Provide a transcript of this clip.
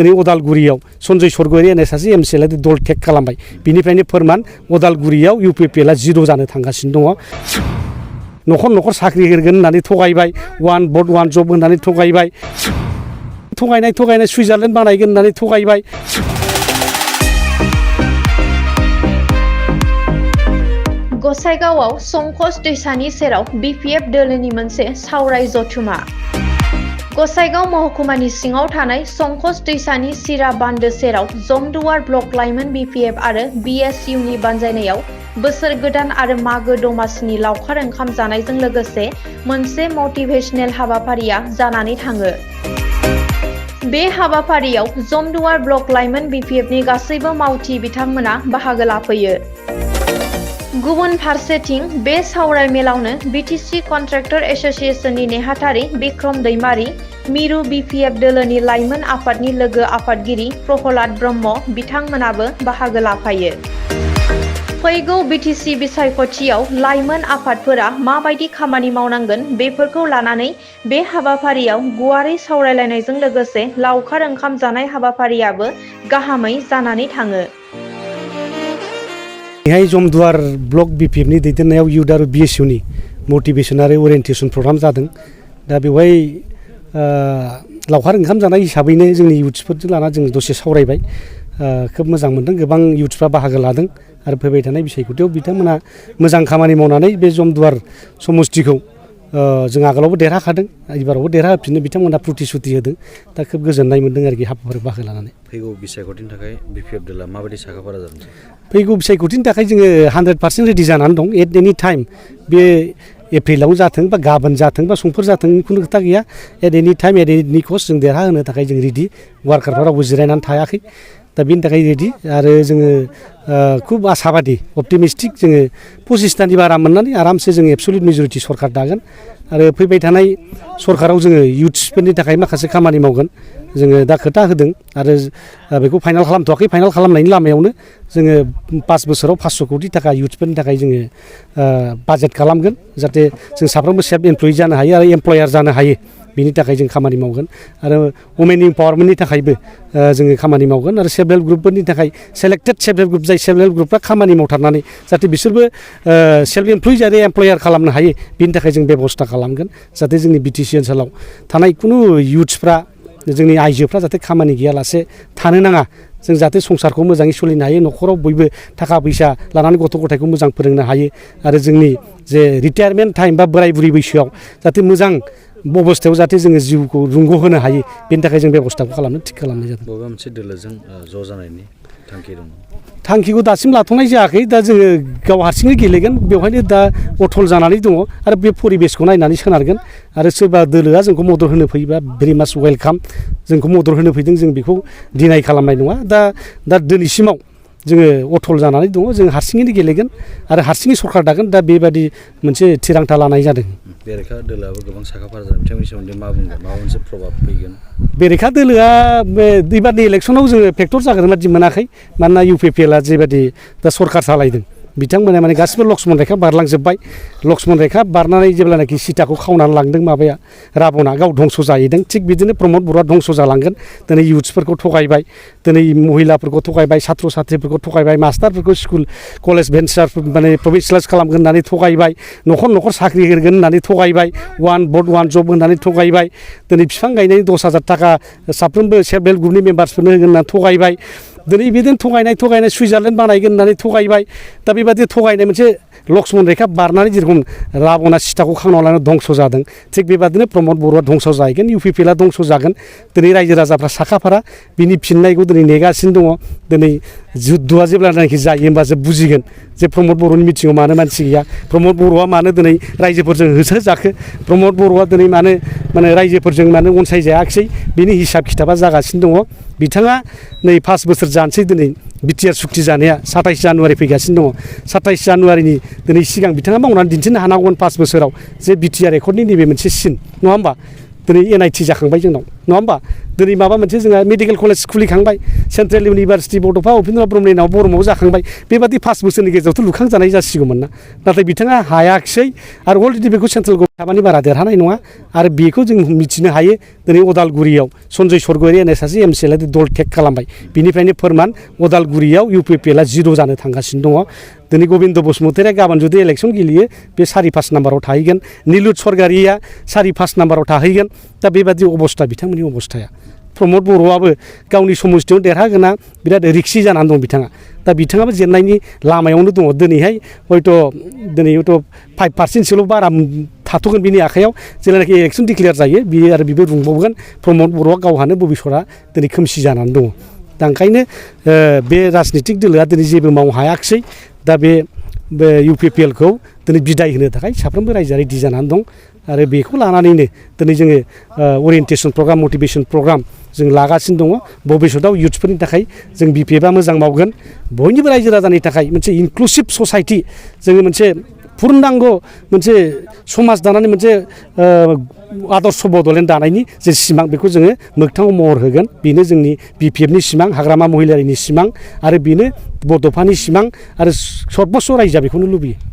दिनै अदालगुरियाव सन्जय सरगयारि होननाय सासे एमसिएलआ दल टेक खालामबाय बिनिफ्रायनो फोरमान अदालगुरियाव इउपिपिएलआ 0 जानो थांगासिनो दङ न'खर न'खर साख्रि होगोन होननानै थगायबाय वान भट वान जब होननानै थगायबाय थगायनाय सुइजारलेण्ड बानायगोन होननानै थगायबाय गसाइगावआव संकस दैसानि सेराव बिपिएफ दोलोनि मोनसे सावराय जथुमा गसाइगाव महकुमानि सिङाव थानाय संकस दैसानि सिरा बान्दो सेराव जमदुवार ब्लक लाइमोन बिपिएफ आरो बिएसइउनि बानजायनायाव बोसोर गोदान आरो मागो दमासिनि लावखार ओंखाम जानायजों लोगोसे मोनसे मटिभेशनेल हाबाफारिया जानानै थाङो बे हाबाफारियाव जमदुवार ब्लक लाइमोन बिपिएफनि गासैबो मावथि बिथांमोना बाहागो लाफैयो गुबुन फारसेथिं बे सावराय मेलावनो बिटिसि कन्ट्रेक्टर एसोसिएशननि नेहाथारि बिक्रम दैमारी मिरु बिपिएफ दोलोनि लाइमोन आफादनि लोगो आफादगिरि प्रहलाद ब्रह्म बिथांमोनाबो बाहागो लाफायो फैगौ बिटिसि बिसायख'थियाव लाइमोन आफादफोरा माबायदि खामानि मावनांगोन बेफोरखौ लानानै बे हाबाफारियाव गुवारै सावरायलायनायजों लोगोसे लावखार ओंखाम जानाय हाबाफारियाबो गाहामै जानानै थाङो बेहाय जमदुवार ब्लक बिपिएफनि दैदेननायाव इउथ आरो बिएसइउनि मटिभेशन आरो ओरिएन्टेसन प्रग्राम जादों दा बेवहाय लावखार ओंखाम जानाय हिसाबैनो जोंनि इउथ्सफोरजों लाना जों दसे सावरायबाय खोब मोजां मोनदों गोबां इउथ्सफ्रा बाहागो लादों आरो फैबाय थानाय बिसायख'थियाव बिथांमोना मोजां खामानि मावनानै बे जमदुवार समस्तिखौ जों आगोलावबो देरहाखादों एबारावबो देरहाफिननो बिथांमोना प्रतिश्रुति होदों दा खोब गोजोननाय मोनदों आरोखि हाबाफारियाव बाहागो लानानै फैगौ बिसायख'थिनि थाखाय बिपिएफ दोला माबायदि साखाफारा जादों फैगौ बिसायख'थिनि थाखाय जोङो 100% रेडि जानानै दं एट एनि टाइम बे एप्रिलाव जाथों बा गाबोन जाथों बा समफोर जाथों खुनु खोथा गैया एट एनि टाइम एट एनि कस्ट जों देरहाहोनो थाखाय जों रेडि वार्कारफ्रा रावबो जिरायनानै थायाखै दा बेनि थाखाय रेडि आरो जोङो खुब आसाबादि अप्टिमिस्टिक जोङो 25तानि बारा मोननानै आरामसे जोङो एबसुलिट मेजरिटि सरकार दागोन आरो फैबाय थानाय सरकाराव जोङो इउथ्सफोरनि थाखाय माखासे खामानि मावगोन जोङो दा खोथा होदों आरो बेखौ फाइनाल खालामथ'वाखै फाइनाल खालामनायनि लामायावनो जोङो 5 बोसोराव 500 कोटि थाखा इउथ्सफोरनि थाखाय जोङो बाजेट खालामगोन जाहाथे जों साफ्रोमबो सेल्फ एमप्लयि जानो हायो आरो एमप्लयार जानो हायो बिनि थाखाय जों खामानि मावगोन आरो वुमेन इम्पावारमेन्टनि थाखायबो जोङो खामानि मावगोन आरो सेल्फ हेल्प ग्रुपफोरनि थाखाय सेलेक्टेड सेल्फ हेल्प ग्रुप जाय सेल्फ हेल्प ग्रुपफ्रा खामानि मावथारनानै जाहाथे बिसोरबो सेल्फ एमप्लयि आरो एमप्लयार खालामनो हायो बिनि थाखाय जों बेबस्था खालामगोन जाहाथे जोंनि बिटिसि ओनसोलाव थानाय खुनु इउथ्सफ्रा जोंनि आइजोफ्रा जाहाथे खामानि गैयालासे थानो नाङा जों जाहाथे संसारखौ मोजाङै सोलिनो हायो न'खराव बयबो थाखा फैसा लानानै गथ' गथायखौ मोजां फोरोंनो हायो आरो जोंनि जे रिटायारमेन्ट टाइम बा बोराय बुरै बैसोआव जाहाथे मोजां अबस्थायाव जाहाथे जोङो जिउखौ रुंग'होनो हायो बेनि थाखाय जों बेबस्थाखौ खालामनो थिग खालामनाय जादों बबेबा मोनसे दोलोजों ज' जानायनि थांखि दं थांखिखौ दासिम लाथ'नाय जायाखै दा जोङो गाव हारसिङै गेलेगोन बेवहायनो दा अथल जानानै दङ आरो बे परिबेसखौ नायनानै सोनारगोन आरो सोरबा दोलोआ जोंखौ मदद होनो फैयोबा भेरि माच वेलकाम जोंखौ मदद होनो फैदों जों बेखौ डिनाय खालामनाय नङा दा दिनैसिमाव जोङो अथल जानानै दङ जों हारसिङैनो गेलेगोन आरो हारसिङै सरकार दागोन दा बेबादि मोनसे थिरांथा लानाय जादों बेरेखा दोलोआबो गोबां साखाफारा जादों बिथांमोननि सोमोन्दै मा बुंगोन माबा मोनसे प्रभाब फैगोन बेरेखा दोलोआ एबारनि इलेक्सनाव जोङो फेक्टर जागोन बादि मोनाखै मानोना इउपिपिएलआ जेबादि दा सरकार सालायदों बिथांमोना माने गासिबो लक्ष्मन रेखा बारलांजोब्बाय लक्ष्मन रेखा बारनानै जेब्लानाखि सीताखौ खावनानै लांदों माबाया राबना गाव धंस' जाहैदों थिग बिदिनो प्रमद बर'आ धंस' जालांगोन दिनै इउथ्सफोरखौ थगायबाय दिनै महिलाफोरखौ थगायबाय सात्र साथ्रिफोरखौ थगायबाय मास्टारफोरखौ स्कुल कलेज भेन्सार माने प्रभिन्सियेलाइज खालामगोन होननानै थगायबाय न'खर न'खर साख्रि होगोन होननानै थगायबाय वान भट वान जब होननानै थगायबाय दिनै बिफां गायनायनि 10,000 थाखा साफ्रोमबो सेल्फ हेल्प ग्रुपनि मेम्बार्सफोरनो होगोन होननानै थगायबाय दिनै बिदिनो थगायनाय सुइजारलेण्ड बानायगोन होननानै थगायबाय दा बेबादि थगायनाय मोनसे लक्ष्मन रेखा बारनानै जेरखम राबना सीताखौ खावना लानानै धंस' जादों थिग बेबादिनो प्रमद बर'आ धंस' जाहैगोन इउपिपिएलआ धंस' जागोन दिनै रायजो राजाफ्रा साखाफारा बिनि फिननायखौ दिनै नेगासिनो दङ दिनै जुद्धआ जेब्लानाखि जायो होमबासो बुजिगोन जे प्रमद बर'नि मिटिङाव मानो मानसि गैया प्रमद बर'आ मानो दिनै रायजोफोरजों होसोजाखो प्रमद बर'आ दिनै मानो रायजोफोरजों मानो अनसायजायाखिसै बिनि हिसाब खिथाबा जागासिनो दङ बिथाङा नै 5 बोसोर जानोसै दिनै बिटिआर सुक्ति जानाया 27 जानुवारि फैगासिनो दङ 27 जानुवारिनि दिनै सिगां बिथाङा मावनानै दिन्थिनो हानांगौमोन 5 बोसोराव जे बिटिआर रेकर्डनि नैबे मोनसे सिन नङा होमबा दिनै एनआइटि जाखांबाय जोंनाव नङा होमबा दिनै माबा मोनसे जोंहा मेडिकेल कलेज खुलिखांबाय सेन्ट्रेल इउनिभारसिटि बड'फा उपेन्द्र ब्रह्मनि नाव बरमाव जाखांबाय बेबादि 5 बोसोरनि गेजेरावथ' लुखांजानाय जासिगौमोन ना नाथाय बिथाङा हायाखिसै आरो अलरेडि बेखौ सेन्ट्रेल गभर्नमेन्टनि बारा देरहानाय नङा आरो बेखौ जों मिथिनो हायो दिनै अदालगुरियाव सन्जय सरगयारि होननाय सासे एमसिएलआ दल टेक खालामबाय बिनिफ्रायनो फोरमान अदालगुरियाव UPPLआ 0 जानो थांगासिनो दङ दिनै गबिन्द बसुमतारिया गाबोन जुदि इलेक्सन गेलेयो बे 4-5 नाम्बाराव थाहैगोन निलुत सरगारिया 4-5 नाम्बाराव थाहैगोन दा बेबादि अबस्था बिथांमोननि अबस्थाया प्रमद बर'आबो गावनि समस्थियाव देरहागोना बिराद रिक्सि जानानै दं बिथाङा दा बिथाङाबो जेननायनि लामायावनो दङ दिनैहाय हयथ' 5%सोल' बारा थाथ'गोन बिनि आखायाव जेब्लानाखि इलेक्सन डिक्लेयार जायो बियो आरो बिबो रुंबावगोन प्रमद बर'आ गावहानो भबिसतआ दिनै खोमसि जानानै दङ दा ओंखायनो बे राजनितिक दोलोआ दिनै जेबो मावनो हायाखिसै दा बे UPPLखौ दिनै बिदाय होनो थाखाय साफ्रोमबो रायजोआ रेडि जानानै दं आरो बेखौ लानानैनो दिनै जोङो अरियेन्टेसन प्रग्राम मटिभेसन प्रग्राम जों लागासिनो दङ भबिसतआव इयुथ्सफोरनि थाखाय जों BPFआ मोजां मावगोन बयनिबो रायजो राजानि थाखाय मोनसे इनक्लुसिभ ससाइटि जोङो मोनसे पुर्नांग मोनसे समाज दानानै मोनसे आदर्श बड'लेण्ड दानायनि जे सिमां बेखौ जोङो मोगथाङाव महर होगोन बेनो जोंनि BPFनि सिमां हाग्रामा महिलारिनि सिमां आरो बेनो बड'फानि सिमां आरो सर्बस्व रायजोआ बेखौनो लुबैयो